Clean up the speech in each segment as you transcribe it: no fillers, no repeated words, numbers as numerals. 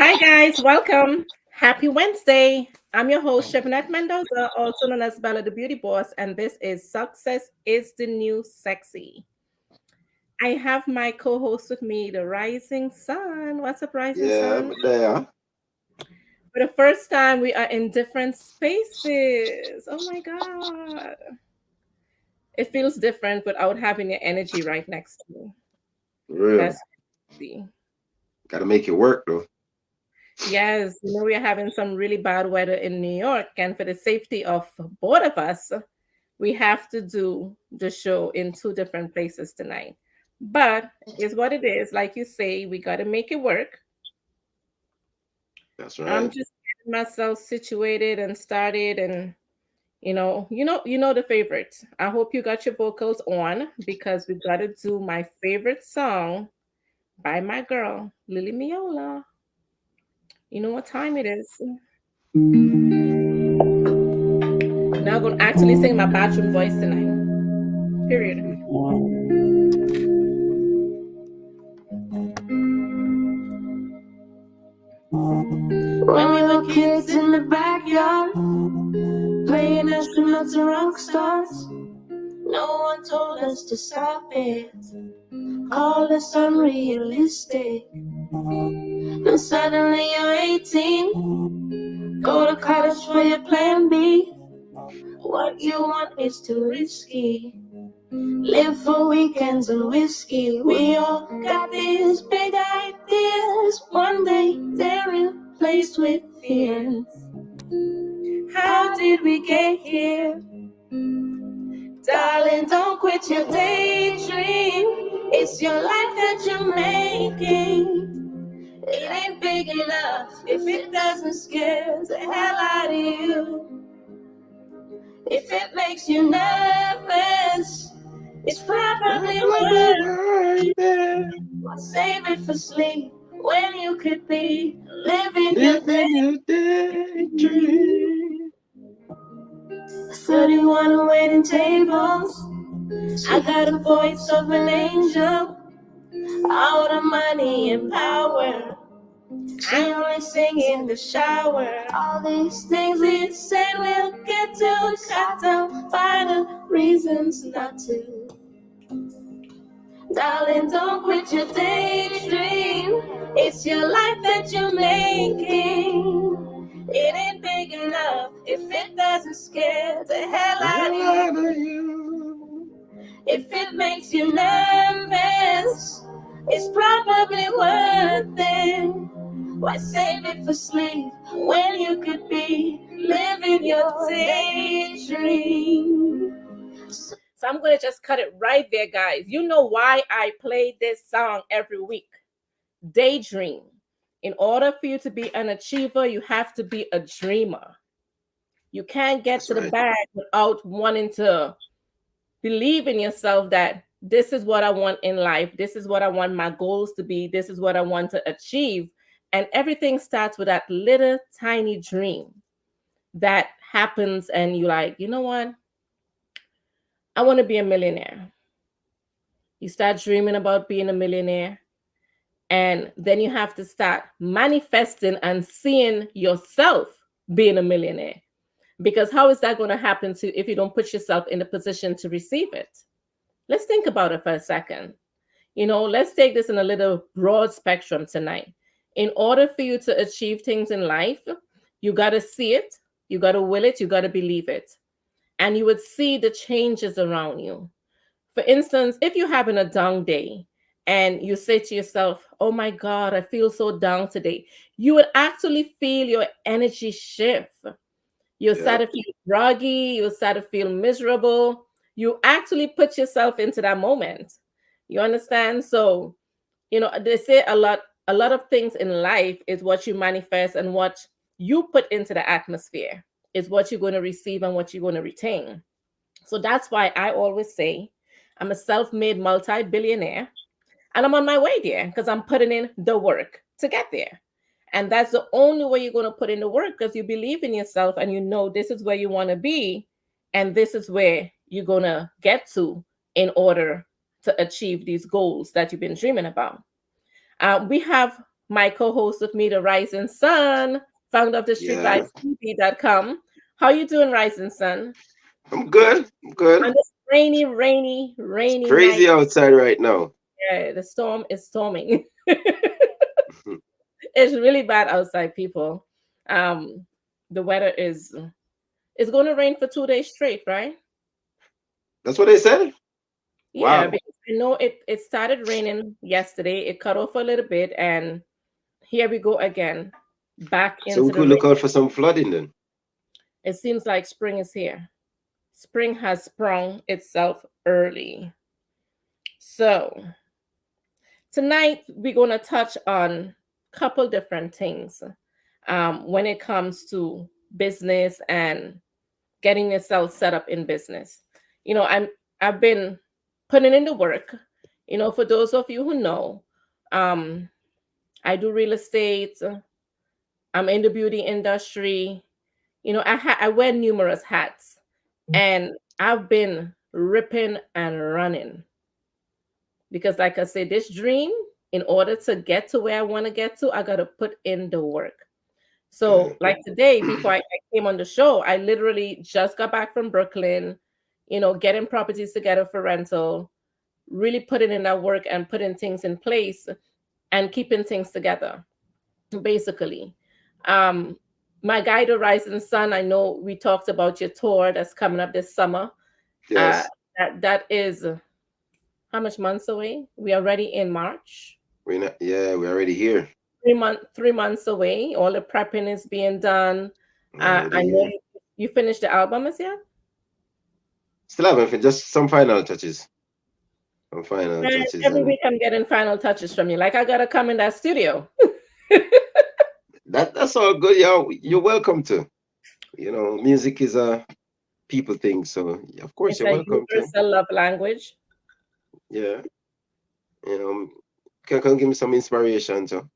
Hi, guys. Welcome. Happy Wednesday. I'm your host, Chevonette Mendoza, also known as Bella the Beauty Boss, and this is Success is the New Sexy. I have my co host with me, the Rising Sun. What's up, Rising Yeah, Sun? but there. For the first time, we are in different spaces. Oh my God. It feels different without having your energy right next to me. For real. That's crazy. Gotta make it work though. Yes, we are having some really bad weather in New York, and for the safety of both of us, we have to do the show in two different places tonight. But it's what it is. Like you say, we got to make it work. That's I'm right. just getting myself situated and started, and you know the favorite. I hope you got your vocals on because we got to do my favorite song by my girl Lily Miola. You know what time it is? Now I'm gonna actually sing my bathroom voice tonight. Period. When we were kids in the backyard, playing astronauts and rock stars, no one told us to stop it. Call us unrealistic. Then suddenly you're 18. Go to college for your plan B. What you want is too risky. Live for weekends and whiskey. We all got these big ideas. One day they're replaced with fears. How did we get here? Darling, don't quit your daydream. It's your life that you're making. It ain't big enough if it doesn't scare the hell out of you. If it makes you nervous, it's probably Probably worth. worth it. Save it for sleep when you could be living your day. Living your daydream. 31 waiting tables. I got a voice of an angel. All the money and power. I only sing in the shower. All these things we said we'll get to. Shut down by the reasons not to. Darling, don't quit your daydream. It's your life that you're making. It ain't big enough if it doesn't scare the hell The out of hell you. out of you. If it makes you nervous, it's probably worth it. Why save it for sleep when you could be living your daydream? So I'm going to just cut it right there, guys. You know why I play this song every week. Daydream. In order for you to be an achiever, you have to be a dreamer. You can't get That's to the right. bag without wanting to believe in yourself that this is what I want in life. This is what I want my goals to be. This is what I want to achieve. And everything starts with that little tiny dream that happens, and you're like, you know what? I want to be a millionaire. You start dreaming about being a millionaire, and then you have to start manifesting and seeing yourself being a millionaire. Because how is that going to happen to if you don't put yourself in a position to receive it? Let's think about it for a second. Let's take this in a little broad spectrum tonight. In order for you to achieve things in life, you got to see it, you got to will it, you got to believe it, and you would see the changes around you. For instance, if you're having a down day and you say to yourself, oh my God, I feel so down today, you would actually feel your energy shift. You'll start Yep. to feel groggy, you'll start to feel miserable. You actually put yourself into that moment. You understand? So, they say a lot of things in life is what you manifest, and what you put into the atmosphere is what you're going to receive and what you're going to retain. So that's why I always say I'm a self-made multi-billionaire, and I'm on my way there because I'm putting in the work to get there. And that's the only way you're going to put in the work, because you believe in yourself and you know this is where you want to be, and this is where you're going to get to in order to achieve these goals that you've been dreaming about. We have my co-host with me, the Rising Sun, founder of the Yeah, streetvibes.com. How you doing, Rising Sun? I'm good. I'm good. On this rainy, It's rainy night, crazy outside right now. yeah, the storm is storming. It's really bad outside, people. Um, the weather is it's going to rain for 2 days straight, right? That's what they said. Yeah, Wow. because I know it started raining yesterday. It cut off a little bit, and here we go again, back So we into the could rain. look out for some flooding then. It seems like spring is here. Spring has sprung itself early. So tonight we're going to touch on a couple different things when it comes to business and getting yourself set up in business. I've been putting in the work. For those of you who know, um, I do real estate. I'm in the beauty industry. I wear numerous hats, and I've been ripping and running because, like I said, this dream, in order to get to where I want to get to, I got to put in the work. So, Mhm. like today, before I came on the show, I literally just got back from Brooklyn, getting properties together for rental, really putting in that work and putting things in place and keeping things together, basically. Um, my guide, the Rising Sun, I know we talked about your tour that's coming up this summer. Uh, Yes. that is how much months away? We are already in March. We're not, yeah, we're already here. 3 months away. All the prepping is being done. We're already I know here. you finished the album as yet? Still haven't just some final touches. Some final Man, touches every and week I'm getting final touches from you. Like I gotta come in that studio. that's all good. You're welcome to. Music is a people thing, so of course It's you're a welcome to. universal love language. Yeah. You know, can give me some inspiration too.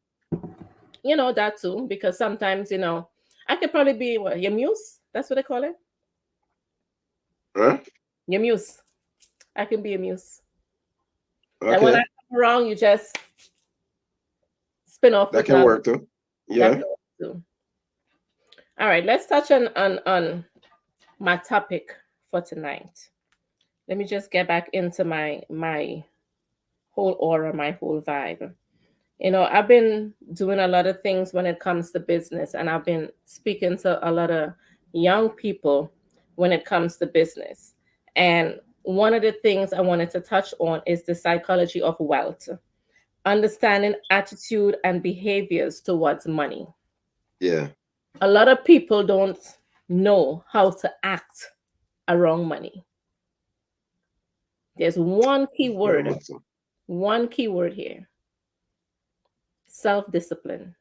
That too, because sometimes, I could probably be what, your muse? That's what they call it? Huh? Your muse. I can be a muse. That when I Okay. come around, you just spin off That with can knowledge. work too. That Yeah. can work too. All right, let's touch on my topic for tonight. Let me just get back into my whole aura, my whole vibe. I've been doing a lot of things when it comes to business, and I've been speaking to a lot of young people when it comes to business. And one of the things I wanted to touch on is the psychology of wealth, understanding attitude and behaviors towards money. Yeah. A lot of people don't know how to act around money. There's Very much so. one key word here: self discipline.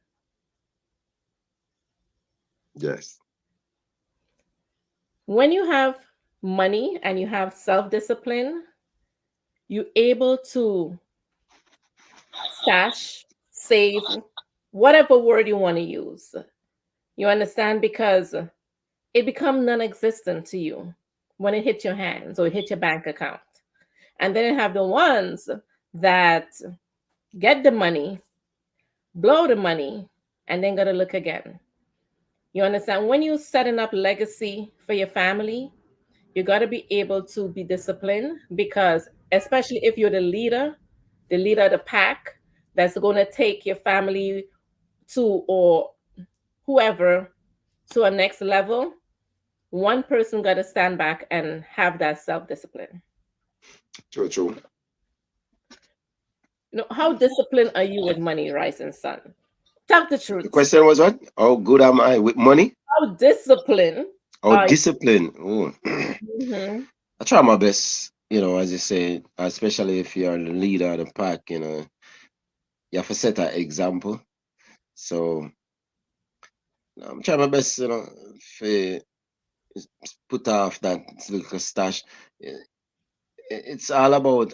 Yes. When you have money and you have self discipline, you're able to stash, save, whatever word you want to use. You understand? Because it becomes non existent to you when it hits your hands or it hits your bank account. And then you have the ones that get the money, blow the money, and then got to look again. You understand? When you're setting up legacy for your family, you got to be able to be disciplined because, especially if you're the leader of the pack that's going to take your family to, or whoever, to a next level, one person got to stand back and have that self discipline. True, true. How disciplined are you with money, Rising Sun? Tell the The truth. question was what? How good am I with money? How disciplined How are you? disciplined? Oh. Mhm. I try my best, as you say, especially if you're the leader of the pack, you have to set an example. So I'm trying my best, to put off that little stash. It's all about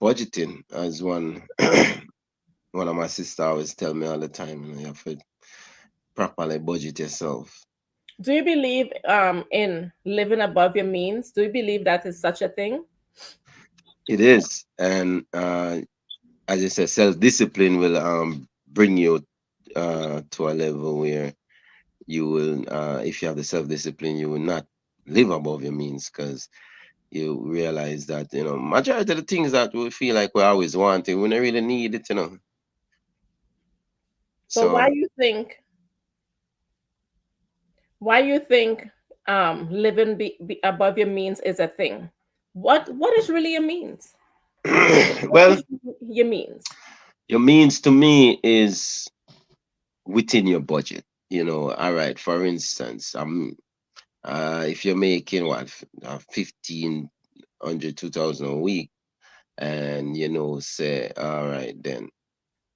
budgeting, as one of my sisters always tell me all the time. You have to properly budget yourself. Do you believe in living above your means? Do you believe that is such a thing? It is, and as you said, self discipline will bring you to a level where you will, if you have the self discipline, you will not live above your means, because you realize that, majority of the things that we feel like we always wanting, we don't really need it. So So why you think living be above your means is a thing? What is really your means? What well, is your means? your means to me is within your budget. All right, for instance, if you're making what, 1,500, 2,000 a week, and say, all right, then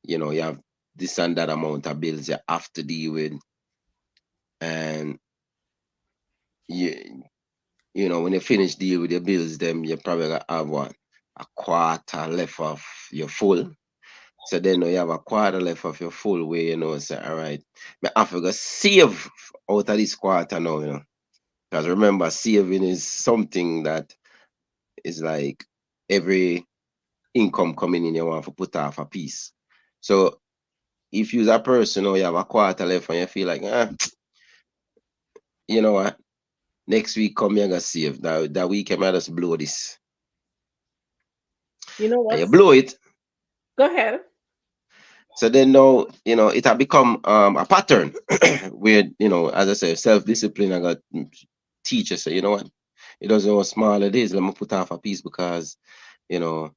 you have this and that amount of bills you have to deal with, and you when you finish deal with your bills, then you probably gonna have what, a quarter left of your full. So then you have a quarter left of your full, where say, all right, me have to go save out of this quarter now. Because remember, saving is something that is like every income coming in, you want to put off a piece. So if you're a person, or you have a quarter left and you feel like, you know what, next week come here, gonna save. That week I might just blow this. You know And you what? blow it. Go ahead. So then now, it has become a pattern where, as I say, self-discipline, I got teachers say, you know what, it doesn't know how small it is, let me put off a piece, because, you know,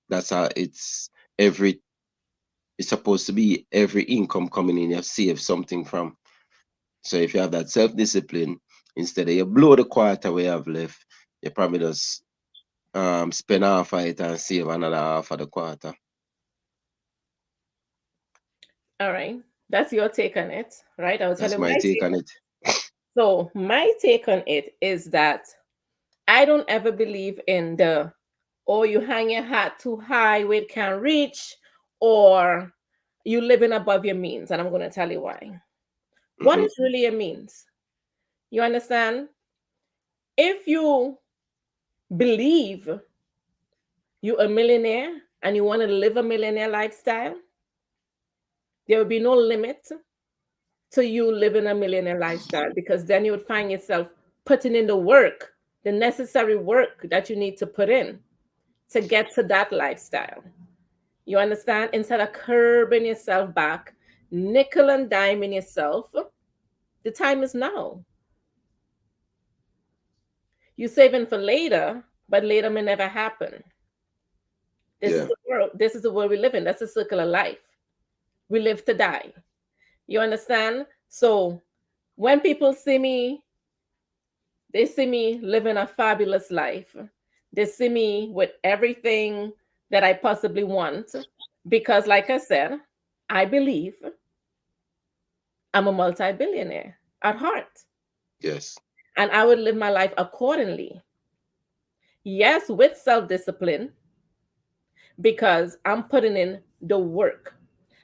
that's how every, it's supposed to be every income coming in, you save something from. So if you have that self-discipline, instead of you blow the quarter we have left, you probably just spend half of it and save another half of the quarter. All right. That's your take on it, right? I'll tell That's you my my take take. on it. So my take on it is that I don't ever believe in the, oh, you hang your hat too high where it can't reach, or you living above your means. And I'm going to tell you why. What Hmm. is really a means? You understand? If you believe you're a millionaire and you want to live a millionaire lifestyle, there will be no limit to you living a millionaire lifestyle, because then you would find yourself putting in the work, the necessary work that you need to put in to get to that lifestyle. You understand? Instead of curbing yourself back, nickel and diming yourself, the time is now. You're saving for later, but later may never happen. This is Yeah. the world. This is the world we live in. That's the circle of life. We live to die. You understand? So when people see me, they see me living a fabulous life. They see me with everything that I possibly want. Because, like I said, I believe I'm a multi billionaire at heart. Yes. And I would live my life accordingly. Yes, with self discipline, because I'm putting in the work.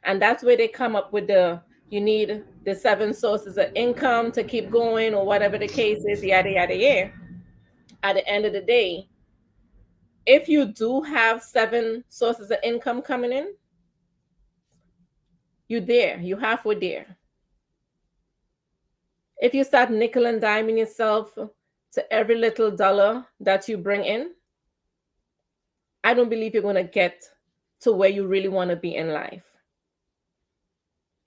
And that's where they come up with you need the 7 sources of income to keep going, or whatever the case is, yada, yada, yada. At the end of the day, if you do have 7 sources of income coming in, you're halfway there. If you start nickel and diming yourself to every little dollar that you bring in, I don't believe you're going to get to where you really want to be in life.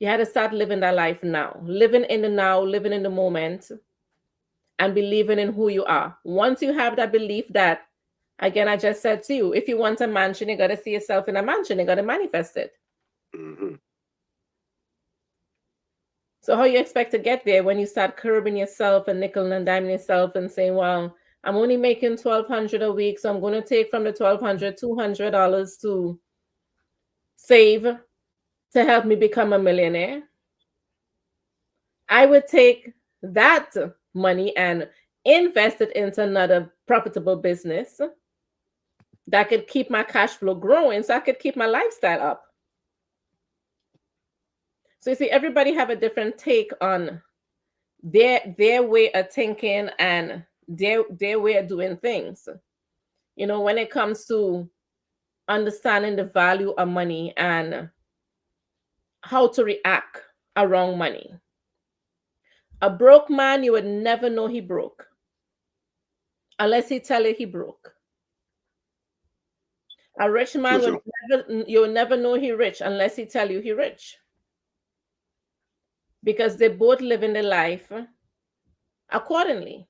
You had to start living that life now, living in the now, living in the moment, and believing in who you are. Once you have that belief that, again, I just said to you, if you want a mansion, you got to see yourself in a mansion, you got to manifest it. Hmm. So how you expect to get there when you start curbing yourself and nickel and diming yourself and saying, well, I'm only making 1,200 a week, so I'm going to take from the 1,200 $200 to save to help me become a millionaire. I would take that money and invest it into another profitable business that could keep my cash flow growing, so I could keep my lifestyle up. So you see, everybody have a different take on their way of thinking and their way of doing things. When it comes to understanding the value of money and how to react around money. A broke man, you would never know he broke unless he tell you he broke. A rich True, man would true. never, you will never know he rich unless he tell you he rich, because they both live in their life accordingly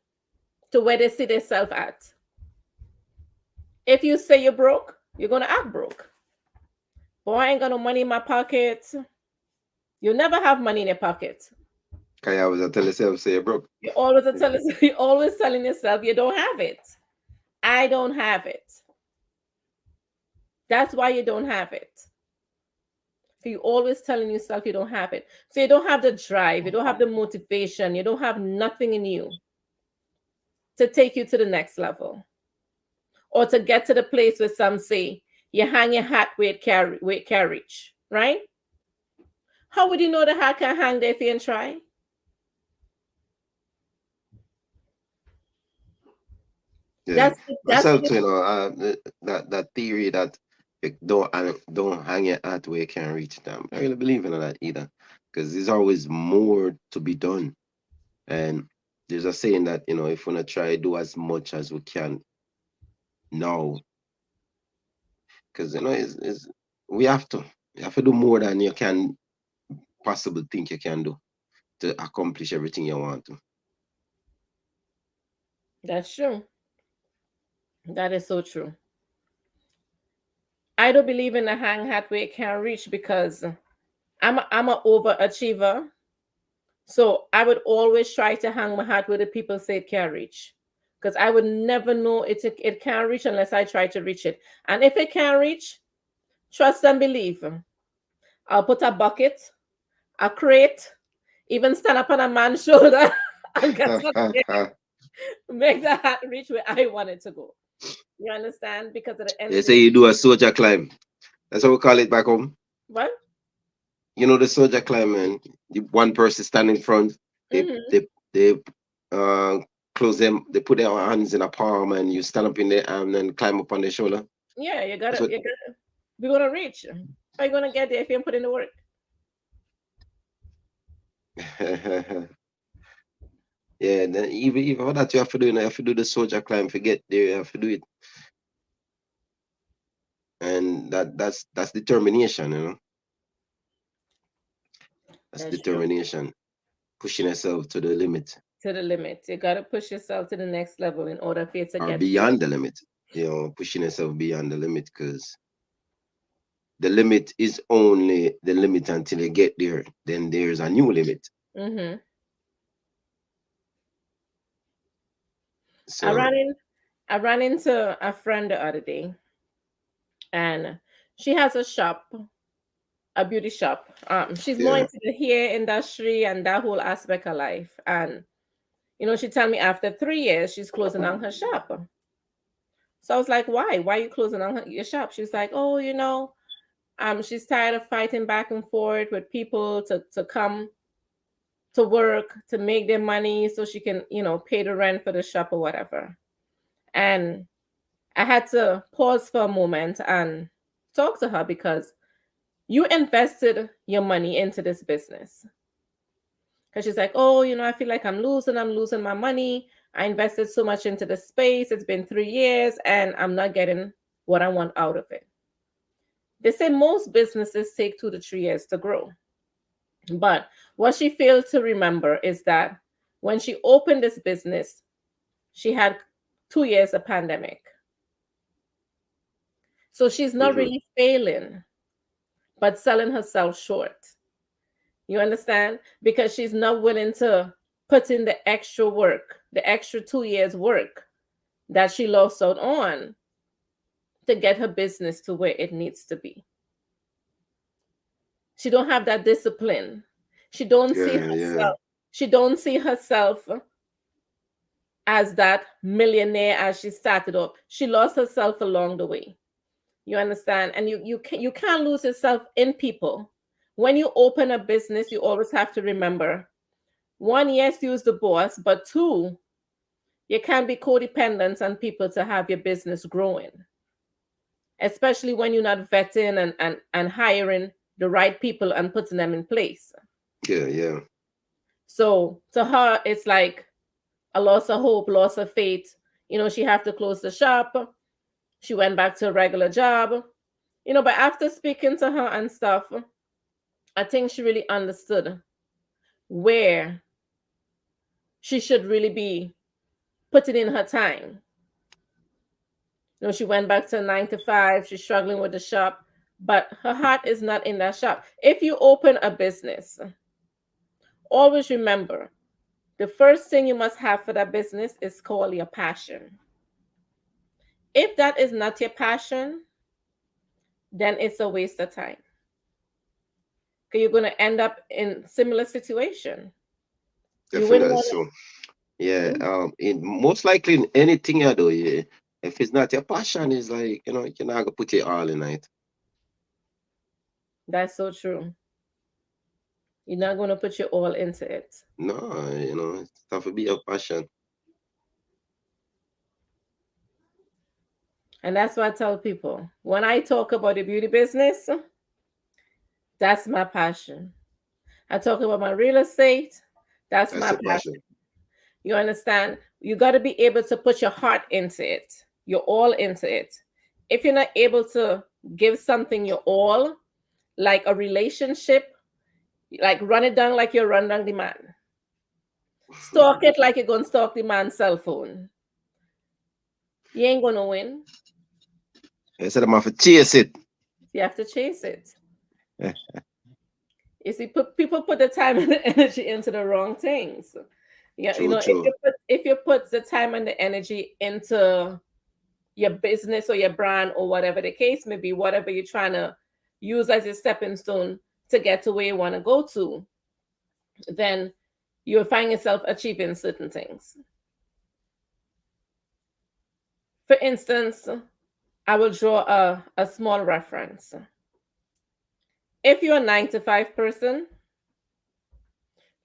to where they see themselves at. If you say you're broke, you're gonna act broke. Boy, I ain't got no money in my pocket. You'll never have money in your pocket. Can you always tell yourself, say you're broke? You're always telling yourself you don't have it. I don't have it. That's why you don't have it. So you're always telling yourself you don't have it. So you don't have the drive, you don't have the motivation, you don't have nothing in you to take you to the next level, or to get to the place where some say you hang your hat where it carriage, right? How would you know the hat can hang there if you didn't try? Yeah. That's Myself too, that theory that you don't hang your hat where you can't reach them. I don't really believe in that either. Because there's always more to be done. And there's a saying that, if we wanna try do as much as we can now, because it's we have to. You have to do more than you can possibly think you can do to accomplish everything you want to. that's true. That is so true. I don't believe in the hang hat where it can't reach, because I'm an overachiever. So I would always try to hang my hat where the people say it can't reach. Because I would never know it can't reach unless I try to reach it. And if it can't reach, trust and believe. I'll put a bucket, a crate, even stand up on a man's shoulder and get something, make the hat reach where I want it to go. You understand? Because at the end They of the say you do a soldier climb. That's what we call it back home. what? The soldier climb, man. One person stand in front. They Hmm. they uh close them. They put their hands in a palm, and you stand up in their arm and climb up on their shoulder. Yeah, That's what. you gotta, we're gonna reach. How you gonna get there if you don't put in the work? Yeah. Then even for that you have to do. You have to do the soldier climb. Forget there. You have to do it, and that's determination. That's That's true. determination. Pushing yourself to the limit To the limit. You gotta push yourself to the next level in order for you to or get to it. beyond the limit. Pushing yourself beyond the limit, because the limit is only the limit until you get there. Then there's a new limit. Hmm. I So ran in I ran into a friend the other day, and she has a shop, a beauty shop. She's more yeah. into the hair industry and that whole aspect of life. And she told me after 3 years she's closing down her shop. So I was like, why? Why are you closing down your shop? She's like, oh, she's tired of fighting back and forth with people to come to work to make their money so she can, pay the rent for the shop or whatever. And I had to pause for a moment and talk to her, because you invested your money into this business. Because she's like, oh, I feel like I'm losing my money. I invested so much into the space. It's been 3 years and I'm not getting what I want out of it. They say most businesses take 2 to 3 years to grow. But what she failed to remember is that when she opened this business, she had 2 years of pandemic. So she's not Hmm. really failing, but selling herself short. You understand? Because she's not willing to put in the extra work, the extra 2 years work that she lost out on to get her business to where it needs to be. She don't have that discipline. She don't see Yeah, yeah. herself. She don't see herself as that millionaire as she started off. She lost herself along the way. You understand? And you can't lose yourself in people. When you open a business, you always have to remember, one, yes, you's the boss, but two, you can't be codependent on people to have your business growing. especially when you're not vetting and hiring the right people and putting them in place. Yeah, yeah. So to her, it's like a loss of hope, loss of faith. She have to close the shop. She went back to a regular job. But after speaking to her and stuff, I think she really understood where she should really be putting in her time. She went back to 9 to 5. She's struggling with the shop, but her heart is not in that shop. If you open a business, always remember the first thing you must have for that business is called your passion. If that is not your passion, then it's a waste of time. Because you're going to end up in similar situation. You wouldn't Definitely. want So yeah, to. in most likely in anything you do, yeah, if it's not your passion, it's like, you're not gonna put it all in it. That's so true. You're not going to put your all into it. No, it's have to be your passion. And that's what I tell people. When I talk about the beauty business, that's my passion. I talk about my real estate, that's That's my your passion. passion. You understand? You got to be able to put your heart into it. You're all into it. If you're not able to give something your all, like a relationship, like run it down like you're run down the man. Stalk it like you're going to stalk the man's cell phone. You ain't going to win. Instead of have to chase it. You have to chase it. You see, people put the time and the energy into the wrong things. Yeah, True, if you put the time and the energy into your business or your brand or whatever the case may be, whatever you're trying to use as a stepping stone to get to where you want to go to, then you'll find yourself achieving certain things. For instance, I will draw a small reference. If you're a 9 to 5 person,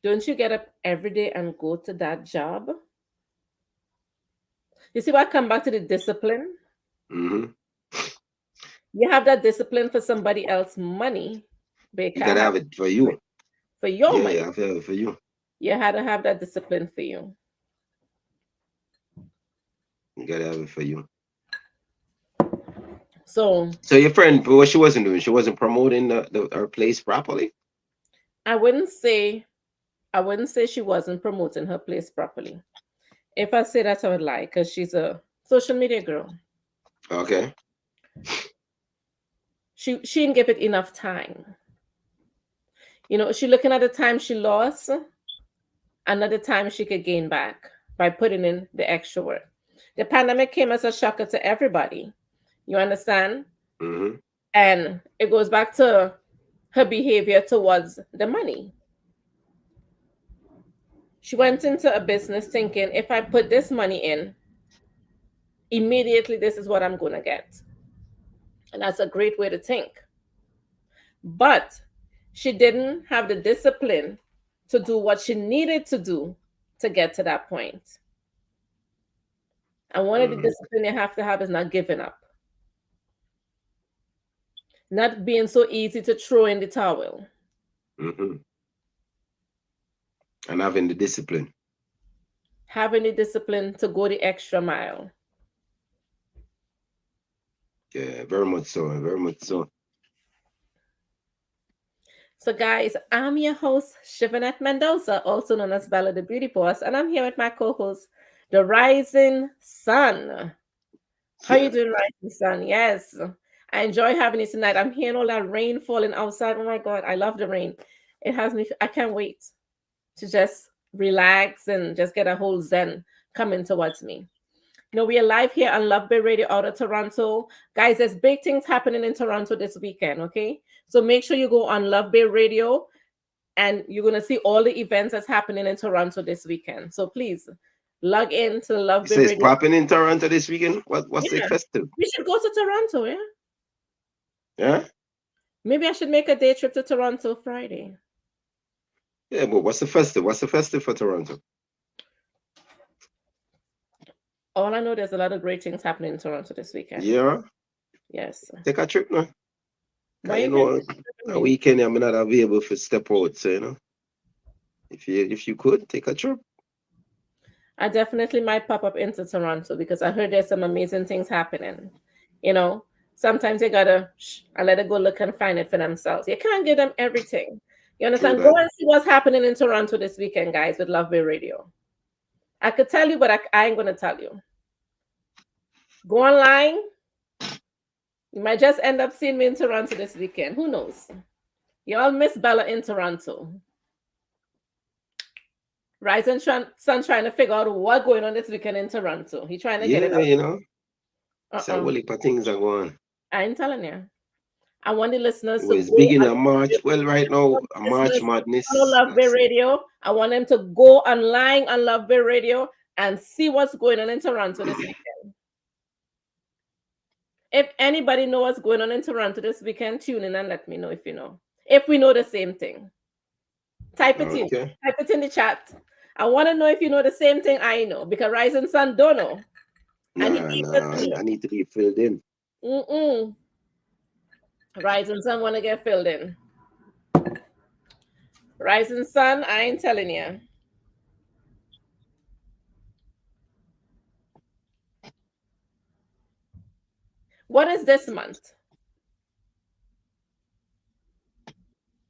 don't you get up every day and go to that job? You see why I come back to the discipline? Mm-hmm. You have that discipline for somebody else's money, but you You can't gotta have have it for you. it for your Yeah, money. you have to have it for you. You had to have that discipline for you. You gotta have it for you. So So your friend, what she wasn't doing, she wasn't promoting her place properly. I wouldn't say she wasn't promoting her place properly. If I say that, I would lie because she's a social media girl. Okay. She didn't give it enough time. She looking at the time she lost, another time she could gain back by putting in the extra work. The pandemic came as a shocker to everybody. You understand? Mm-hmm. And it goes back to her behavior towards the money. She went into a business thinking, if I put this money in, immediately this is what I'm going to get. And that's a great way to think. But she didn't have the discipline to do what she needed to do to get to that point. And one of the Mm-hmm. discipline you have to have is not giving up, not being so easy to throw in the towel. Mm-hmm. And having the discipline. Having the discipline to go the extra mile. Yeah, very much so. Very much so. So, guys, I'm your host, Shivanette Mendoza, also known as Bella the Beauty Boss, and I'm here with my co-host, the Rising Sun. How you Yeah. doing, Rising Sun? Yes, I enjoy having you tonight. I'm hearing all that rain falling outside. Oh my God, I love the rain. It has me. I can't wait to just relax and just get a whole zen coming towards me. We are live here on LuvBay Radio out of Toronto. Guys, there's big things happening in Toronto this weekend, okay? So make sure you go on LuvBay Radio and you're going to see all the events that's happening in Toronto this weekend. So please log in to You LuvBay say it's Radio. popping in Toronto this weekend? What's the Yeah, festival? we should go to Toronto, yeah? Yeah? Maybe I should make a day trip to Toronto Friday. Yeah, but what's the festival? What's the festival for Toronto? All I know, there's a lot of great things happening in Toronto this weekend. Yeah. Yes. Take a trip now. Why Cause you you can know, a me? weekend I'm not available for step out. So you know, if you could take a trip. I definitely might pop up into Toronto because I heard there's some amazing things happening. You know, sometimes they gotta I let it go look and find it for themselves. You can't give them everything. You True understand? Go that. and see what's happening in Toronto this weekend, guys, with LuvBay Radio. I could tell you, but I ain't gonna tell you. Go online. You might just end up seeing me in Toronto this weekend. Who knows? Y'all miss Bella in Toronto. Rise and Sun trying to figure out what's going on this weekend in Toronto. He trying to get it Yeah, out. you know, so Uh-uh. well, heap of things are going. I ain't telling you. I want the listeners to Well, it's go beginning and of March. Well, right I now, want a the March listeners to follow madness. LuvBay Radio. I want them to go online on LuvBay Radio and see what's going on in Toronto this weekend. If anybody know what's going on in Toronto this weekend, tune in and let me know if you know. If we know the same thing. Type it in. Okay. Type it in the chat. I want to know if you know the same thing I know because Rising Sun don't know. And he Nah, needs us nah. to I need to be filled in. know. Rising Sun want to get filled in. Rising Sun, I ain't telling you. What is this month?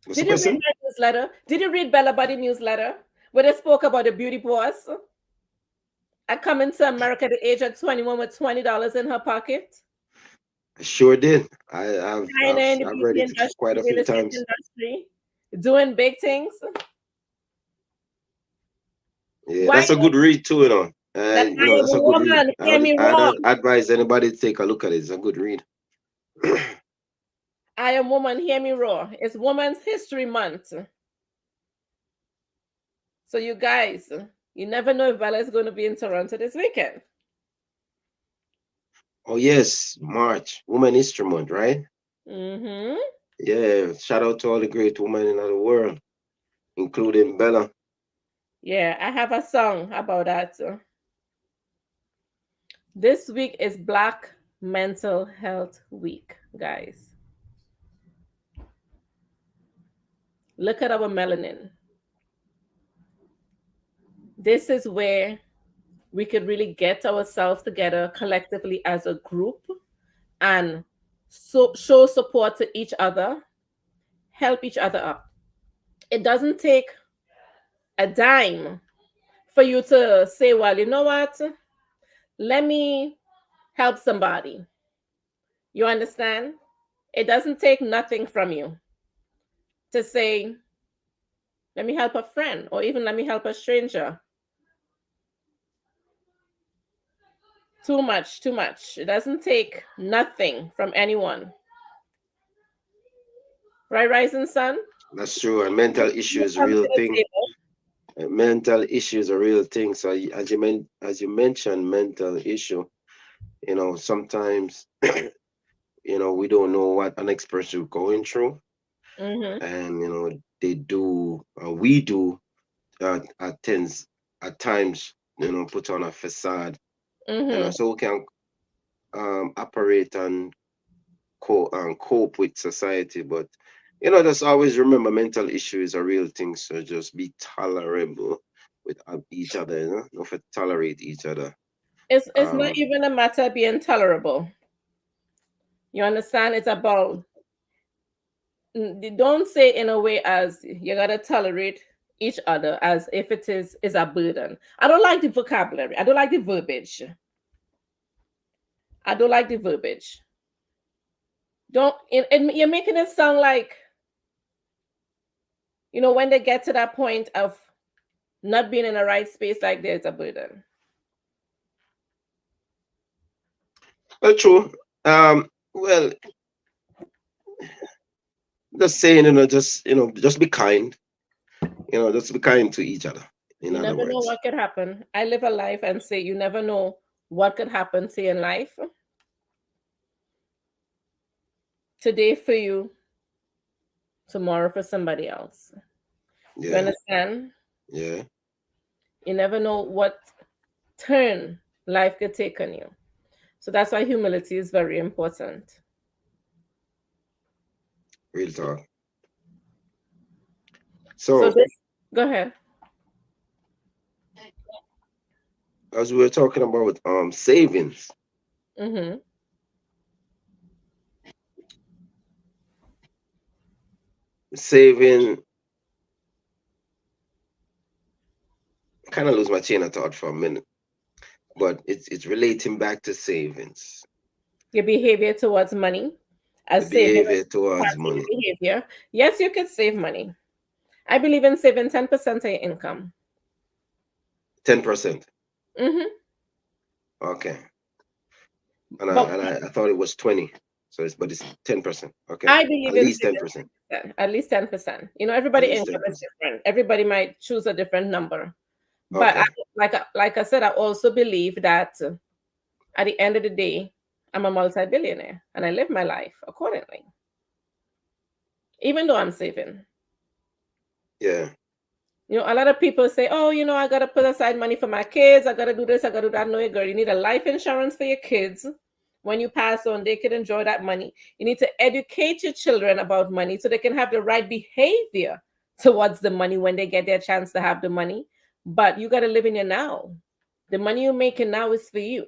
What's the Did you read question? my newsletter? Did you read Bella Buddy newsletter where they spoke about the beauty boss? I come into America at the age of 21 with $20 in her pocket. I sure did. I've China I've in the I've read beauty it industry, quite a real few estate times. industry, doing big things. Yeah, Why that's a good read too, you know. that You I know, am that's a a good read. woman, hear me I'd wrong. advise anybody to take a look at it. It's a good read. I am woman, hear me raw. It's Women's History Month. So you guys, you never know if Bella is going to be in Toronto this weekend. Oh yes, March, Women History Month, right? Mm-hmm. Yeah, shout out to all the great women in the world, including Bella. Yeah, I have a song about that. This week is Black Mental Health Week, guys. Look at our melanin. This is where we could really get ourselves together collectively as a group and show support to each other, help each other up. It doesn't take a dime for you to say, well, you know what? Let me help somebody. You understand? It doesn't take nothing from you to say, let me help a friend or even let me help a stranger. Too much, too much. It doesn't take nothing from anyone. Right, Rising Sun? That's true. And mental issue You is a come real to the thing. table. Mental issue is a real thing. So as you mentioned, mental issue. You know, sometimes we don't know what an next person is going through, Mm-hmm. and they do, we do, at times, put on a facade, Mm-hmm. so we can operate and cope with society. But just always remember mental issue is a real thing. So just be tolerable with each other. Not to tolerate each other. It's not Um, even a matter of being tolerable. You understand? It's about don't say in a way as you gotta tolerate each other as if it is a burden. I don't like the vocabulary. I don't like the verbiage. I don't like the verbiage. Don't you're making it sound like when they get to that point of not being in the right space, like there's a burden. well, true. Well, just saying, just be kind. Just be kind to each other. In You other never know words, what could happen. I live a life and say you never know what could happen to you in life. Today for you, tomorrow for somebody else. You yeah, understand? yeah. You never know what turn life could take on you. So that's why humility is very important. Real talk. So this, go ahead. As we were talking about savings. Mm-hmm. Saving, kind of lose my chain of thought for a minute, but it's relating back to savings. Your behavior towards money, as The saving behavior towards part of money. your behavior. Yes, you could save money. I believe in saving 10% of your income. 10%. Mm-hmm. Okay. And But I thought it was 20. So it's 10%. Okay. I At believe in least saving 10%. 10%, at least 10%. You know, At everybody least income is 10%. different. Everybody might choose a different number. But Okay. like I said, I also believe that at the end of the day, I'm a multi-billionaire and I live my life accordingly, even though I'm saving. Yeah. You know, a lot of people say, oh, you know, I got to put aside money for my kids. I got to do this. I got to do that. No, girl, you need a life insurance for your kids. When you pass on, they can enjoy that money. You need to educate your children about money so they can have the right behavior towards the money when they get their chance to have the money. But you got to live in your now. The money you're making now is for you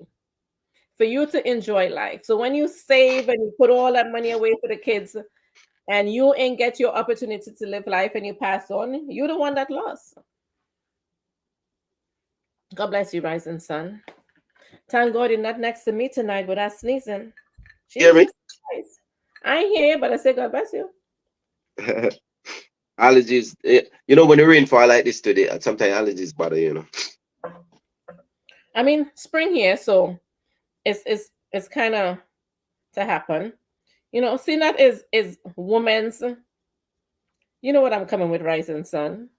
to enjoy life. So when you save and you put all that money away for the kids and you ain't get your opportunity to live life and you pass on, you're the one that lost. God bless you, rising sun. Thank God you're not next to me tonight without sneezing. Hear me? Jesus Christ. I ain't here, but I say God bless you. Allergies. You know, when the rain fall like this today, sometimes allergies bother, you know. I mean, spring here, so it's kind of to happen. You know, seeing that is women's. You know what I'm coming with, rising sun.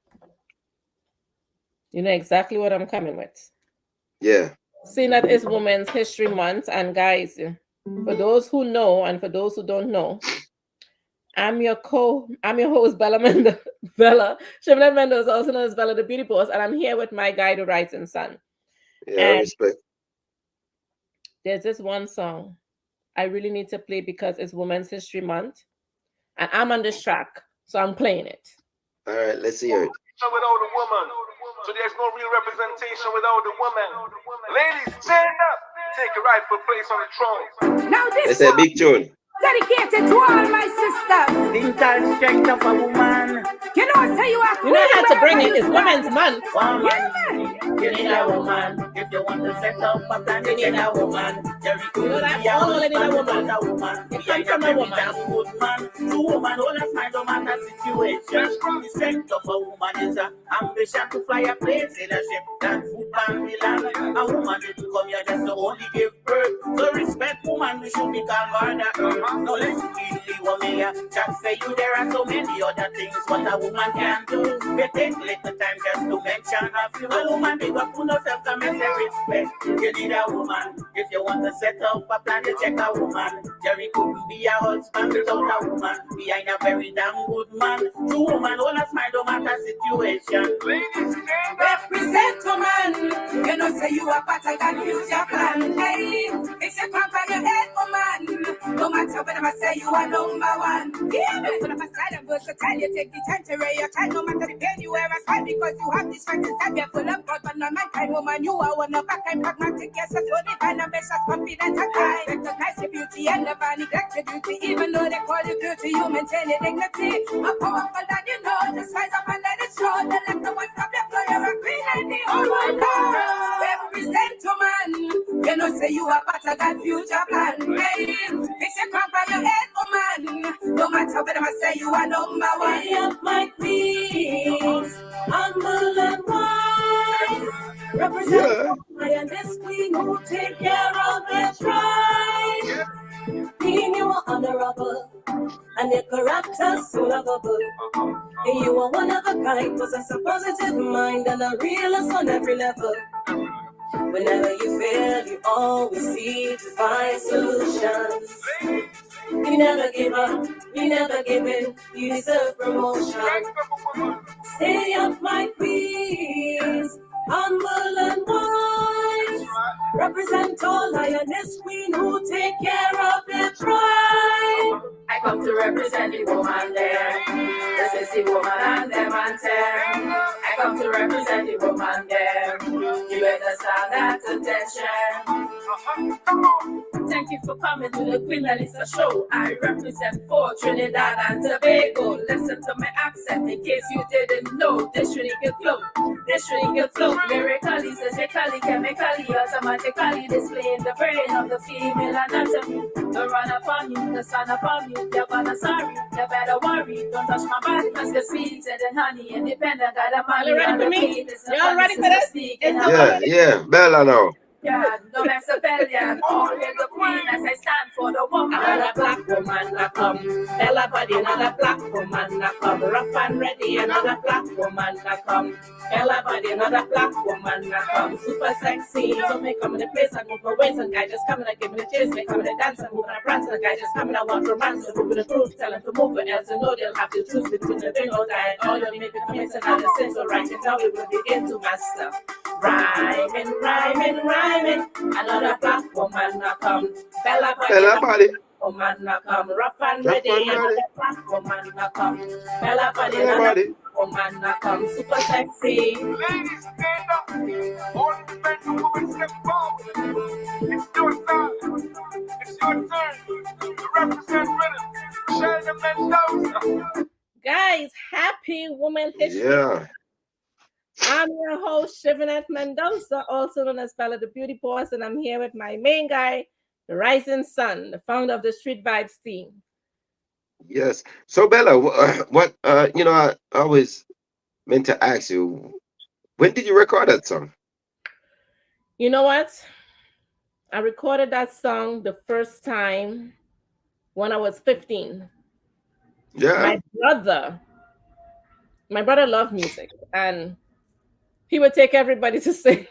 You know exactly what I'm coming with. Yeah. Seeing that is Women's History Month, and guys, for those who know and for those who don't know, I'm your host, Bella Mendoza. Bella Shimlet Mendoza, also known as Bella the Beauty Boss, and I'm here with my guy, the rising sun. Yeah, And respect. there's this one song I really need to play because it's Women's History Month, and I'm on this track, so I'm playing it. All right, let's hear it. Without a woman, so there's no real representation without a woman. Ladies, stand up, take your rightful place on the throne. Now this It's a big tune. dedicated to all my sisters. The entire strength of a woman. You know, say you are. You know how to bring it. It's Women's Month. Woman, you need a woman. If you want to set up a plan, you need a woman. You know that all women need a woman. It comes from a woman. Good man. Two woman, all that's my matter situation. The strength of a woman is a ambition to fly a plane, sail a ship, that food and Milan. A woman didn't come here just to only give birth. So respect woman, we should be called mother earth. No less easily woman here. Just say you there are so many other things what a woman can do. We take little time just to mention a few. A woman big up on herself to make her respect. You need a woman. If you want to set up a plan, you check a woman. Jerry couldn't be a husband without a woman. Behind a very damn good man. Two woman, all a smile, no matter situation. Represent woman. You know, say you are part of that future plan. Hey, it's a crown on your head, woman. No matter when I say you are number one. Yeah, me full of a side and versatile. You take the time to raise your child. No matter the pain you ever smile because you have this strength inside. You're full of God, but not my kind woman. You are one of a kind pragmatic. Yes, so divine, ambitious, confident, and kind. Recognize your beauty and never neglect your beauty. Even though they call you beauty, you maintain your dignity. More powerful than you know. Just rise up and let it show. Don't let the one stop your flow. You're a queen and the whole world. Represent woman. You know, say you are part of that future plan. Hey, fix your crown by your head, woman. No matter what I say, you are number one. I am my queen, humble and wise. Represent my and this queen who take care of their tribe. Being you are honorable and your character so lovable. You are one of a kind, possess a positive mind and a realist on every level. Whenever you fail, you always seek to find solutions. You never give up, you never give in, you deserve promotion. Stay up, my queens, humble and wise. Represent all lioness queen who take care of their tribe. come to represent the woman there. This is the woman and them and them. I come to represent the woman there. You better stand at attention. Thank you for coming to the Queen Melissa show. I represent for Trinidad and Tobago. Listen to my accent in case you didn't know. This Trinidad flow, lyrically, physically, chemically, automatically displaying the brain of the female anatomy. Don't run upon you, the sun upon you. You're gonna sorry, you better worry. Don't touch my body, cause you're sweeter than honey. Independent, got a money. You ready for me? Y'all ready for this? Yeah, Bella now. Yeah, no mess of rebellion. All hail the queen as I stand for the woman. Another black woman na come. Bella body, another black woman na come. Rough and ready, another black woman na come. Bella body, another black woman na come. Super sexy, so me come in the place and move my waist. And guy just coming and give me the chase. Me come in the dance and move and prance. And the guy just coming and want romance. So move the truth, tell him to move it. Else you know they'll have to choose between the thing or die. All you make it commit and all the sins. So right now we will begin to master. Rhyming, rhyming, rhyming. Another black woman na come. Bella body. Woman na come. Rough and ready. Another black woman na come. Bella body. Another woman na come. Super sexy. Ladies, stand up. All the men and women step forward. It's your turn. It's your turn to represent rhythm. Sheldon Mendoza. Guys, happy Women History. Yeah. I'm your host, Shivanet Mendoza, also known as Bella the Beauty Boss, and I'm here with my main guy, the Rising Sun, the founder of the Street Vibes team. Yes. So Bella, I always meant to ask you, when did you record that song? You know what? I recorded that song the first time when I was 15. Yeah. My brother loved music, and he would take everybody to sing.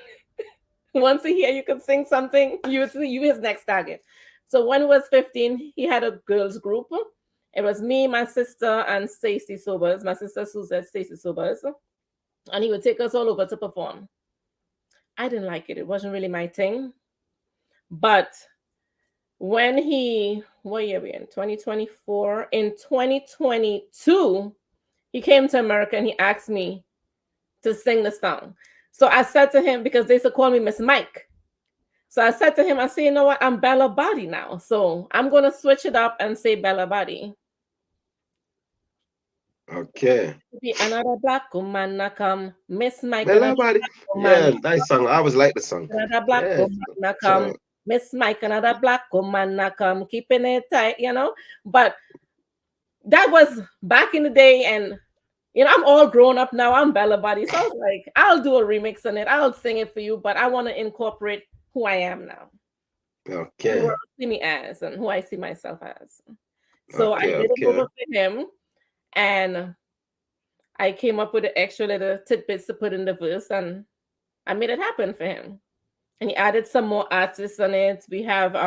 Once a year, you could sing something, you his next target. So when he was 15, he had a girls group. It was me, my sister, and Stacy Sobers. My sister Suzette, Stacy Sobers. And he would take us all over to perform. I didn't like it. It wasn't really my thing. But when what year are we in? 2024. In 2022, he came to America and he asked me to sing the song. So I said to him, because they used to call me Miss Mike. So I said to him, I say, you know what? I'm Bella Body now. So I'm going to switch it up and say Bella Body. Okay. Another black woman na come. Miss Mike. Bella Body. Yeah, nice song. I always like the song. Another black woman na come. Sure. Miss Mike, another black woman na come. Keeping it tight, But that was back in the day, and I'm all grown up now. I'm Bella Body. So I was like, I'll do a remix on it. I'll sing it for you, but I want to incorporate who I am now. Okay. Who I see me as and who I see myself as. So I did it over for him, and I came up with the extra little tidbits to put in the verse, and I made it happen for him. And he added some more artists on it. We have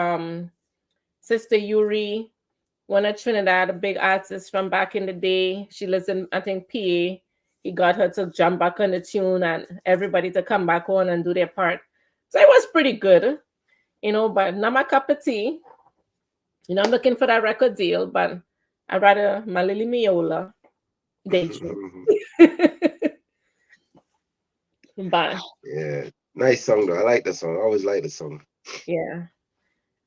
Sister Yuri, one of Trinidad, a big artist from back in the day. She lives in, I think, PA. He got her to jump back on the tune and everybody to come back on and do their part. So it was pretty good, but not my cup of tea. I'm looking for that record deal, but I'd rather my Lily Miola daydream. But yeah, nice song though. I like the song. I always like the song. Yeah.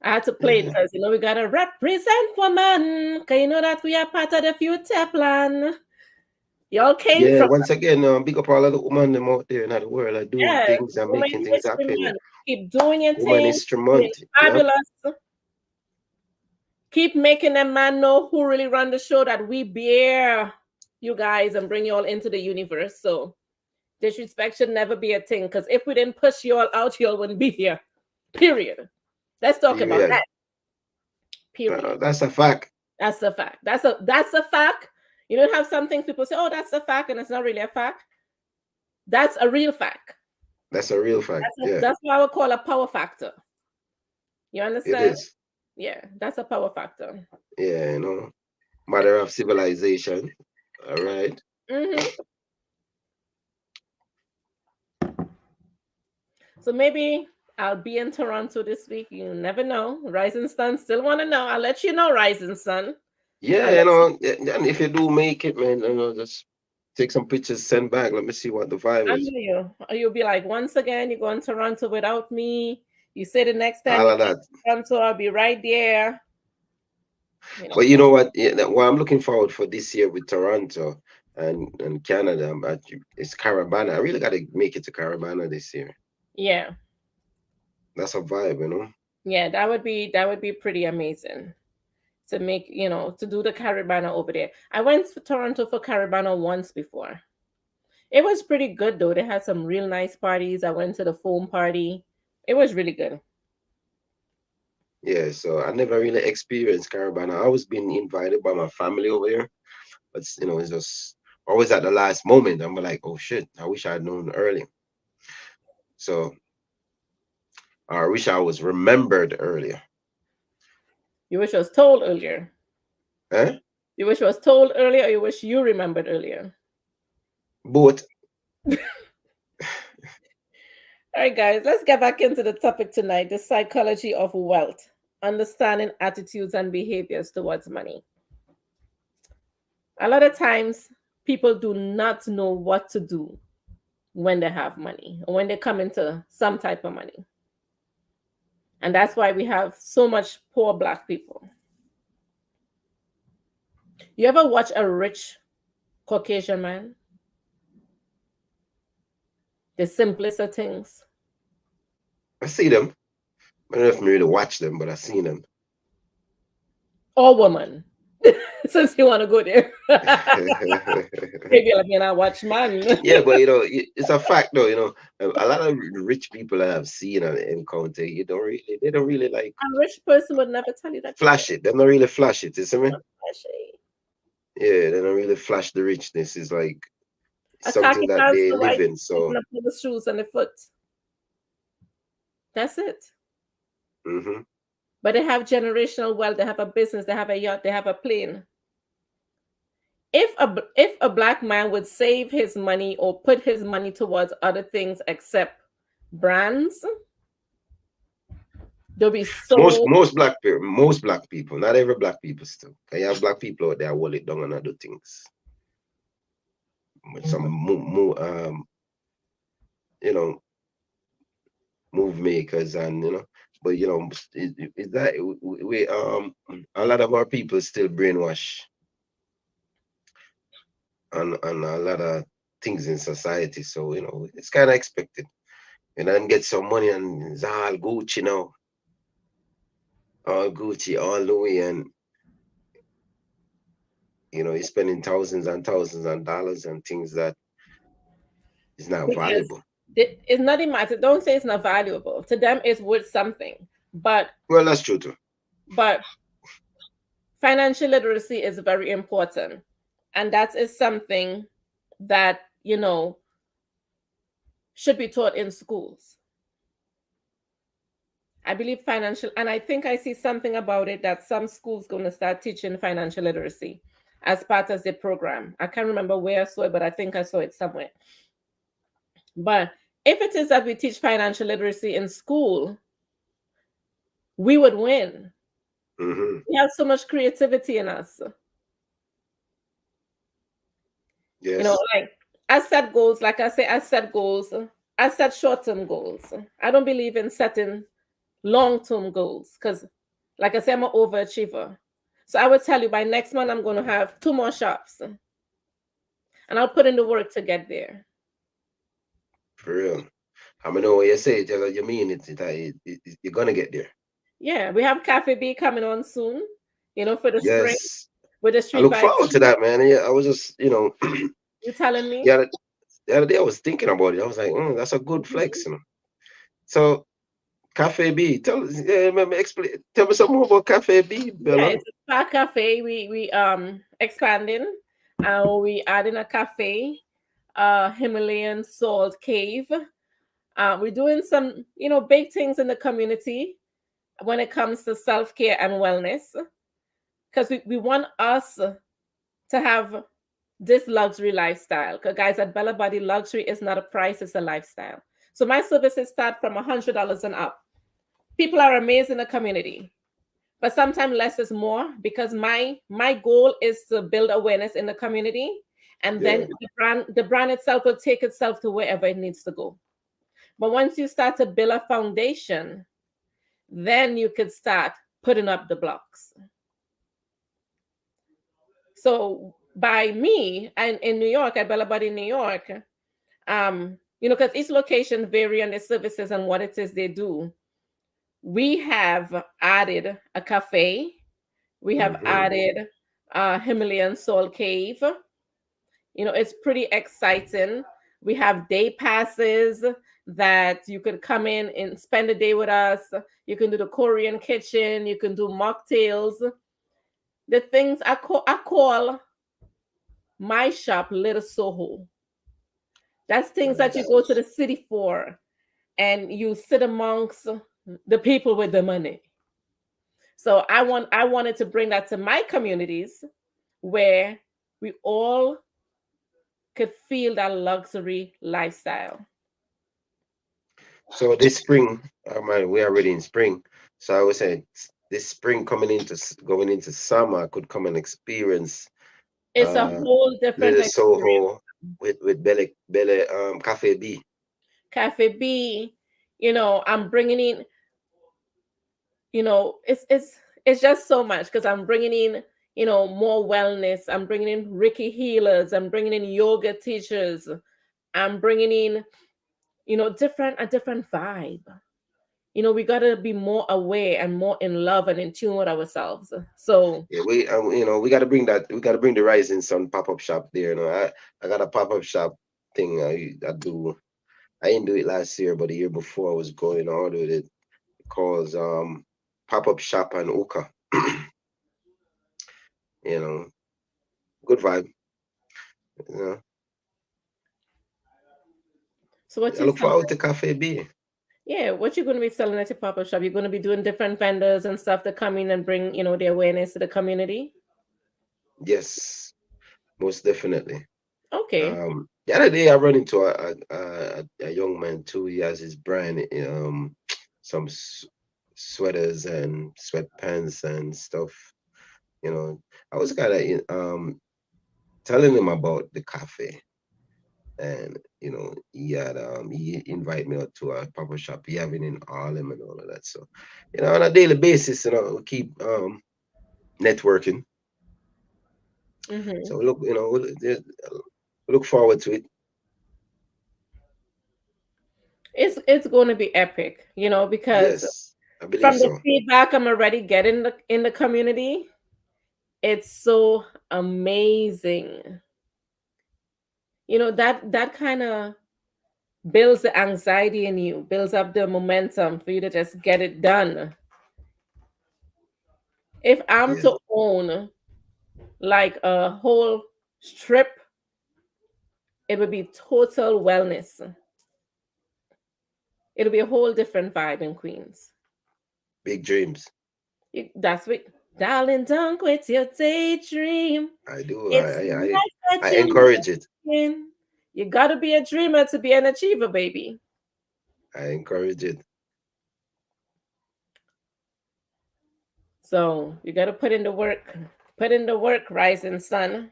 I had to play it because, we got to represent woman. Because you know that we are part of the future plan. Y'all came from... once again, big up all of the women them out there in the world are doing things and making things happen. Man. Keep doing your Woman thing. instrument. Fabulous. Yep. Keep making them man know who really run the show, that we bear you guys and bring you all into the universe. So disrespect should never be a thing. Because if we didn't push you all out, you all wouldn't be here. Period. Let's talk about that. Period. That's a fact. That's a fact. That's a fact. You don't have some things people say, oh, that's a fact, and it's not really a fact. That's a real fact. That's a real fact. That's what I would call a power factor. You understand? It is. Yeah, that's a power factor. Yeah, matter of civilization. All right. Mm-hmm. So maybe I'll be in Toronto this week. You never know. Rising Sun still want to know. I'll let you know, Rising Sun. Yeah, you know, and if you do make it, man, you know, just take some pictures, send back. Let me see what the vibe I is. know you. You'll be like, once again, you're going to Toronto without me. You say the next time All you of come that. to Toronto, I'll be right there. You But know. you know what? Yeah, what I'm looking forward for this year with Toronto and Canada, it's Carabana. I really got to make it to Carabana this year. Yeah. That's a vibe, you know. Yeah, that would be pretty amazing to make, to do the Caribana over there. I went to Toronto for Caribana once before. It was pretty good though. They had some real nice parties. I went to the foam party. It was really good. Yeah, so I never really experienced Carabana. I was being invited by my family over there, but you know, it's just always at the last moment. I'm like, oh shit, I wish I had known earlier. So I wish I was remembered earlier. You wish I was told earlier. Huh? You wish I was told earlier, or you wish you remembered earlier? Both. All right, guys, let's get back into the topic tonight, the psychology of wealth, understanding attitudes and behaviors towards money. A lot of times, people do not know what to do when they have money or when they come into some type of money. And that's why we have so much poor Black people. You ever watch a rich Caucasian man? The simplest of things. I see them. I don't know if I really watch them, but I seen them. Or woman. Since you want to go there. Maybe like I watch man. Yeah, but you know, it's a fact though. You know, a lot of rich people that I've seen and encountered, they don't really like A rich person would never tell you that. flash it. They don't really flash it. You see me? Flashy. Yeah, they don't really flash the richness. It's like A something khaki that pants, they the live white, in. So, the shoes and the foot. That's it. hmm But they have generational wealth. They have a business. They have a yacht. They have a plane. If a Black man would save his money or put his money towards other things except brands, there'll be so most black people, not every black people still. You have black people out there hold it down and other things. With some you know, move makers and but you know, is that we a lot of our people still brainwash on a lot of things in society. So you know, it's kind of expected. And then get some money and it's all Gucci now, all Gucci all the way, and you know, you're spending thousands and thousands of dollars on things that is not because valuable. it's not a matter. Don't say it's not valuable. To them, it's worth something. But Well, that's true too. But financial literacy is very important. And that is something that, should be taught in schools. I believe and I think I see something about it that some schools going to start teaching financial literacy as part of the program. I can't remember where I saw it, but I think I saw it somewhere. But if it is that we teach financial literacy in school, we would win. Mm-hmm. We have so much creativity in us. Yes. Like I set goals, like I say, I set goals. I set short-term goals. I don't believe in setting long-term goals because, like I say, I'm an overachiever. So I would tell you by next month, I'm going to have 2 more shops. And I'll put in the work to get there. For real. I mean, know what you say, you mean it, you're going to get there. Yeah, we have Cafe B coming on soon, for the spring. With the street I look forward to that, man. Yeah, I was just, You telling me? Yeah, the other day I was thinking about it. I was like, that's a good flex, So, Cafe B, tell me some more about Cafe B, Bella. Yeah, it's a spa cafe. We expanding. We adding a cafe, Himalayan salt cave. We're doing some, big things in the community when it comes to self-care and wellness. Because we want us to have this luxury lifestyle. Because guys, at Bella Body, luxury is not a price, it's a lifestyle. So my services start from $100 and up. People are amazed in the community. but sometimes less is more, because my goal is to build awareness in the community, and then the brand itself will take itself to wherever it needs to go. But once you start to build a foundation, then you could start putting up the blocks. So by me, and in New York, at Bella Body in New York, because each location vary on the services and what it is they do. We have added a cafe. We have added a Himalayan Soul Cave. It's pretty exciting. We have day passes that you could come in and spend a day with us. You can do the Korean kitchen. You can do mocktails. The things I call my shop Little Soho. That's things that you go to the city for, and you sit amongst the people with the money. So I wanted to bring that to my communities, where we all could feel that luxury lifestyle. So this spring, we're already in spring. So I was saying this spring going into summer, I could come and experience. It's a whole different Little Soho with Bele Cafe B. Cafe B. I'm bringing in. It's just so much, because I'm bringing in more wellness. I'm bringing in Reiki healers. I'm bringing in yoga teachers. I'm bringing in a different vibe. We got to be more aware and more in love and in tune with ourselves. So yeah, we got to bring that. We got to bring the Rising Sun pop-up shop there. I got a pop-up shop thing I do. I didn't do it last year, but the year before I was going on with it. Cause pop-up shop and Oka. Good vibe. So what I look forward to Cafe B. Yeah, what you're going to be selling at your pop-up shop? You're going to be doing different vendors and stuff to come in and bring, the awareness to the community? Yes, most definitely. Okay. The other day I run into a young man too. He has his brand, some sweaters and sweatpants and stuff. I was kind of telling him about the cafe. And he invited me out to a pop-up shop he having in Harlem and all of that. So, on a daily basis, we keep networking. So look, look forward to it. It's going to be epic, because yes, I believe from so. the feedback I'm already getting in the community, it's so amazing. That kind of builds the anxiety in you, builds up the momentum for you to just get it done. If I'm to own like a whole strip, it would be total wellness. It'll be a whole different vibe in Queens. Big dreams. That's what, darling, don't quit your daydream. I do. I encourage it. You got to be a dreamer to be an achiever, baby. I encourage it. So you got to put in the work. Put in the work, Rising Sun.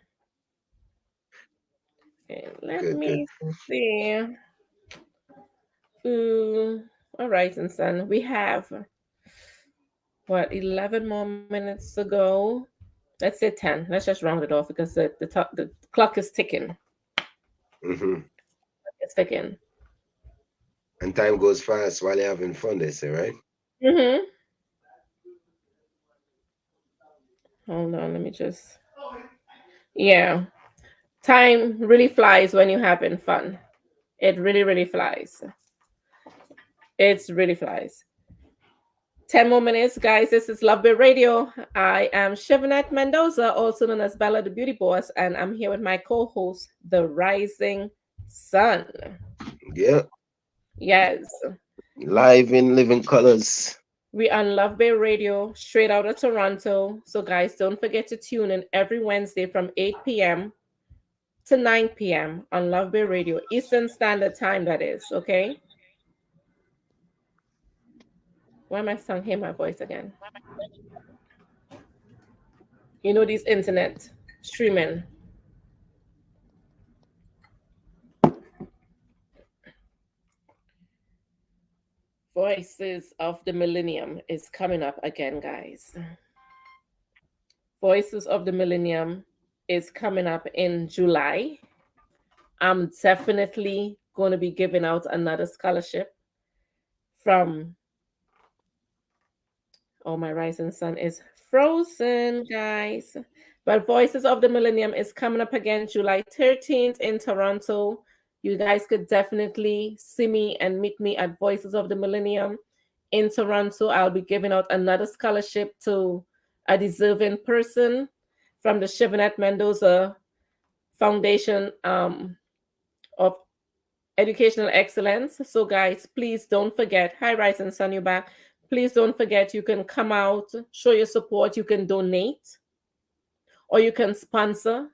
Okay, let me see. All right, and Sun. We have 11 more minutes to go. Let's say 10. Let's just round it off, because the clock is ticking. It's ticking. And time goes fast while you're having fun, they say, right? Hold on, let me just. Yeah. Time really flies when you're having fun. It really, really flies. It really flies. 10 more minutes, guys. This is LuvBay Radio. I am Shivanette Mendoza, also known as Bella the Beauty Boss, and I'm here with my co-host, the Rising Sun. Yeah. Yes. Live in living colors. We on LuvBay Radio, straight out of Toronto. So, guys, don't forget to tune in every Wednesday from 8 p.m. to 9 p.m. on LuvBay Radio, Eastern Standard Time, that is, okay? Why am I song hear my voice again? You know these internet streaming. Voices of the Millennium is coming up again, guys. Voices of the Millennium is coming up in July. I'm definitely going to be giving out another scholarship from, oh, my rising sun is frozen, guys. But Voices of the Millennium is coming up again July 13th in Toronto. You guys could definitely see me and meet me at Voices of the Millennium in Toronto. I'll be giving out another scholarship to a deserving person from the Chevanet Mendoza Foundation of Educational Excellence. So, guys, please don't forget. Hi, Rice and Sun, you back. Please don't forget, you can come out, show your support. You can donate or you can sponsor.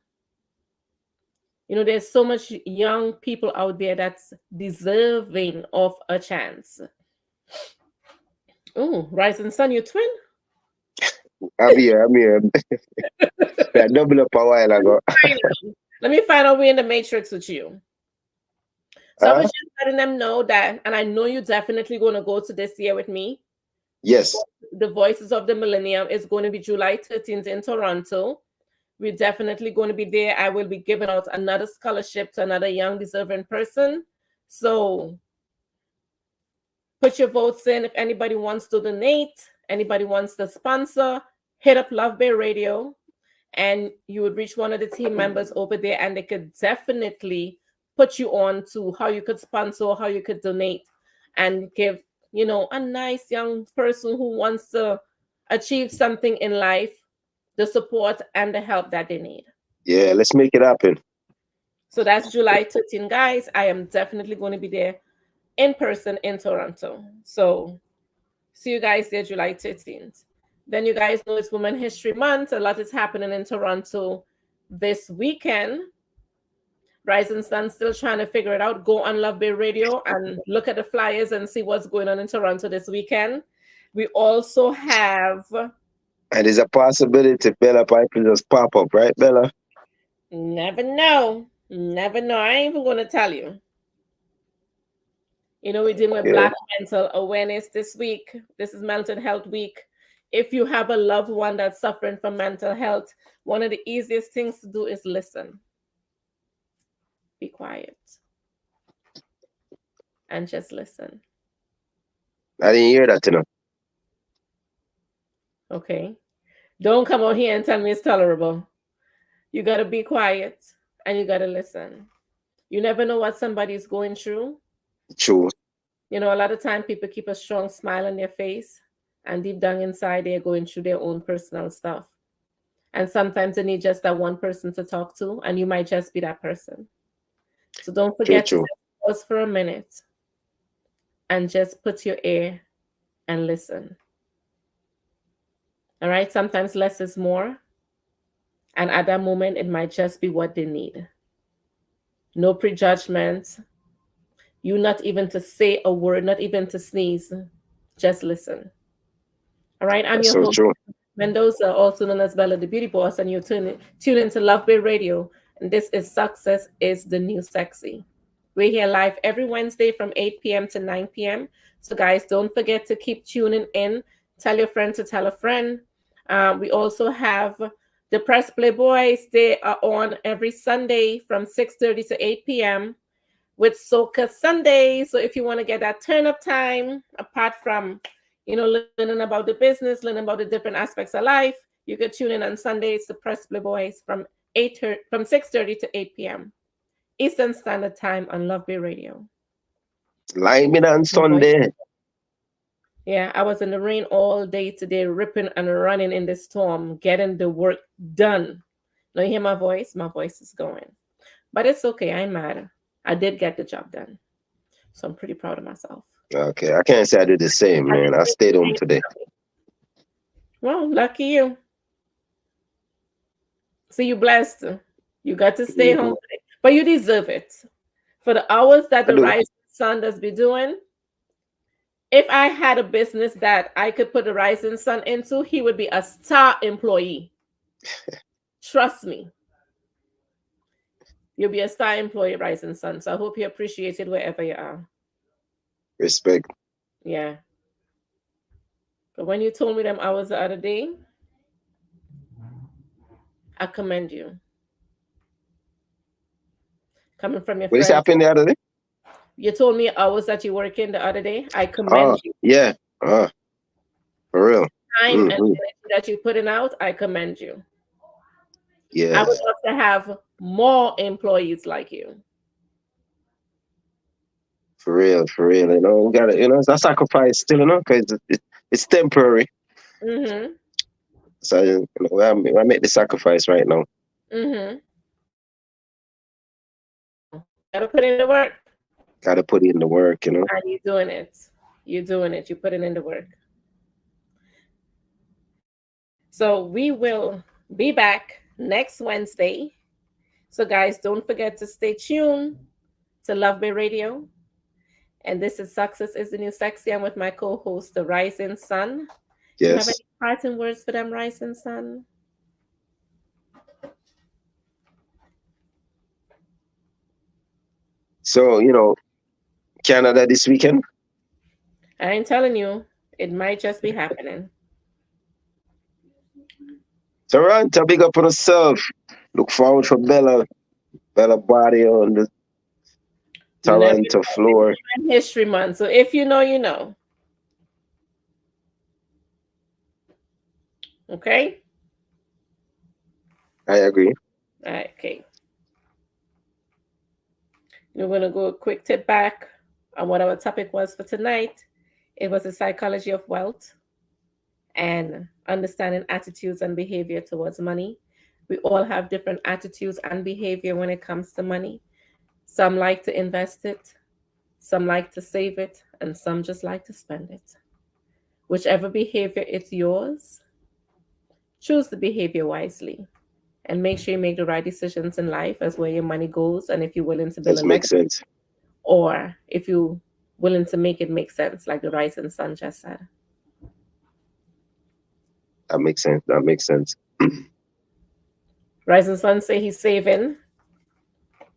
You know, there's so much young people out there that's deserving of a chance. Oh, Rise and Sun, you twin? I'm here. I doubled up a while ago. Let me find out we're in the matrix with you. So I was just letting them know that, and I know you're definitely going to go to this year with me. Yes. The Voices of the Millennium is going to be July 13th in Toronto. We're definitely going to be there. I will be giving out another scholarship to another young deserving person. So put your votes in. If anybody wants to donate, anybody wants to sponsor, hit up LuvBay Radio, and you would reach one of the team members over there, and they could definitely put you on to how you could sponsor, how you could donate, and give, you know, a nice young person who wants to achieve something in life the support and the help that they need. Yeah, let's make it happen. So that's July 13th, guys. I am definitely going to be there in person in Toronto. So see you guys there July 13th. Then you guys know it's Women's History Month. A lot is happening in Toronto this weekend. Rise and Sun still trying to figure it out. Go on LuvBay Radio and look at the flyers and see what's going on in Toronto this weekend. We also have... And there's a possibility Bella Pipe will just pop up, right, Bella? Never know. Never know. I ain't even going to tell you. You know, we're dealing with Black Mental Awareness this week. This is Mental Health Week. If you have a loved one that's suffering from mental health, one of the easiest things to do is listen. Be quiet. And just listen. I didn't hear that, you know. Okay. Don't come out here and tell me it's tolerable. You got to be quiet and you got to listen. You never know what somebody's going through. True. You know, a lot of time people keep a strong smile on their face, and deep down inside, they're going through their own personal stuff. And sometimes they need just that one person to talk to, and you might just be that person. So don't forget to pause for a minute and just put your ear and listen. All right? Sometimes less is more. And at that moment, it might just be what they need. No prejudgment. You not even to say a word, not even to sneeze. Just listen. All right? I'm your host, Mendoza, also known as Bella the Beauty Boss, and you tune into LuvBay Radio. And this is Success is the New Sexy. We're here live every Wednesday from 8 p.m. to 9 p.m. So, guys, don't forget to keep tuning in. Tell your friend to tell a friend. We also have the Press Play Boys. They are on every Sunday from 6:30 to 8 p.m. with Soca Sunday. So if you want to get that turn-up time, apart from, you know, learning about the business, learning about the different aspects of life, you can tune in on Sundays to Press Play Boys from 6:30 to 8 p.m. Eastern Standard Time on LuvBay Radio. Live in on Sunday. Yeah, I was in the rain all day today, ripping and running in the storm, getting the work done. Now you hear my voice? My voice is going. But it's okay. I'm mad. I did get the job done. So I'm pretty proud of myself. Okay. I can't say I did the same, man. I stayed home today. Well, lucky you. So you blessed. You got to stay home today. But you deserve it. For the hours that the rising sun does be doing, if I had a business that I could put a rising sun into, he would be a star employee. Trust me. You'll be a star employee, rising sun. So I hope you appreciate it wherever you are. Respect. Yeah. But when you told me them hours the other day, I commend you. Coming from your What is friend. happening the other day? You told me hours that you work in the other day. I commend you. Yeah. For real. Time and energy that you're putting out, I commend you. Yeah. I would love to have more employees like you. For real. You know, we gotta, you know, it's a sacrifice still, you know, because it's temporary. Mm-hmm. So, you know, I make the sacrifice right now. Mm-hmm. Gotta put in the work. Gotta put in the work, you know. And you're doing it. You're doing it. You're putting in the work. So we will be back next Wednesday. So guys, don't forget to stay tuned to LuvBay Radio. And this is Success is the New Sexy. I'm with my co-host, the Rising Sun. Yes. You have any parting words for them, Rising Sun? So, you know, Canada this weekend? I ain't telling you. It might just be happening. Toronto, big up on yourself. Look forward for Bella body on the Toronto floor. It's History Month. So if you know, you know. Okay? I agree. All right, okay. We're going to go a quick tip back on what our topic was for tonight. It was the psychology of wealth and understanding attitudes and behavior towards money. We all have different attitudes and behavior when it comes to money. Some like to invest it, some like to save it, and some just like to spend it. Whichever behavior is yours, choose the behavior wisely and make sure you make the right decisions in life as where your money goes, and if you're willing to build Does make sense. or if you're willing to make it make sense, like the Rising Sun just said. That makes sense. Rising Sun say he's saving